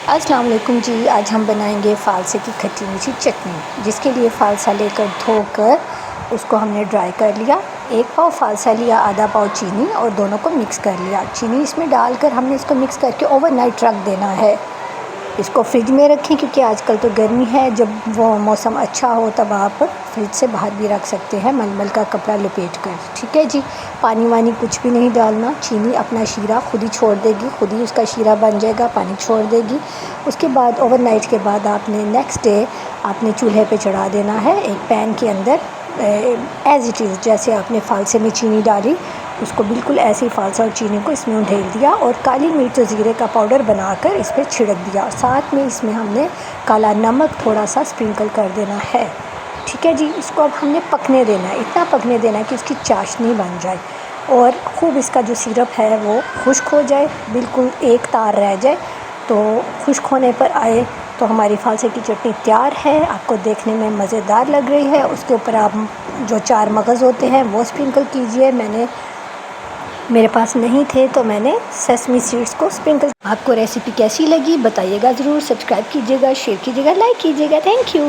अस्सलाम वालेकुम जी। आज हम बनाएंगे फ़ालसे की खट्टी मीठी चटनी। जिसके लिए फ़ालसा लेकर धोकर उसको हमने ड्राई कर लिया। 1 पाव फ़ालसा लिया, आधा पाव चीनी और दोनों को मिक्स कर लिया। चीनी इसमें डालकर हमने इसको मिक्स करके ओवरनाइट रख देना है। इसको फ्रिज में रखें क्योंकि आजकल तो गर्मी है। जब वो मौसम अच्छा हो तब आप फ्रिज से बाहर भी रख सकते हैं, मलमल का कपड़ा लपेट कर। ठीक है जी। पानी वानी कुछ भी नहीं डालना। चीनी अपना शीरा खुद ही छोड़ देगी, खुद ही उसका शीरा बन जाएगा, पानी छोड़ देगी। उसके बाद ओवरनाइट के बाद आपने नेक्स्ट डे आपने चूल्हे पे चढ़ा देना है। एक पैन के अंदर एज़ इट इज़ जैसे आपने फ़ालसे में चीनी डाली, उसको बिल्कुल ऐसे ही फ़ालसा और चीनी को इसमें उंडेल दिया और काली मिर्च और ज़ीरे का पाउडर बनाकर इस पर छिड़क दिया। साथ में इसमें हमने काला नमक थोड़ा सा स्प्रिंकल कर देना है। ठीक है जी। इसको अब हमने पकने देना है, इतना पकने देना है कि उसकी चाशनी बन जाए और ख़ूब इसका जो सिरप है वो खुश्क हो जाए, बिल्कुल एक तार रह जाए। तो खुश्क होने पर आए तो हमारी फ़ालसे की चटनी तैयार है। आपको देखने में मज़ेदार लग रही है। उसके ऊपर आप जो 4 मगज़ होते हैं वो स्प्रिंकल कीजिए। मेरे पास नहीं थे तो मैंने सेसमी सीड्स को स्प्रिंकल। आपको रेसिपी कैसी लगी बताइएगा ज़रूर। सब्सक्राइब कीजिएगा, शेयर कीजिएगा, लाइक कीजिएगा। Thank you.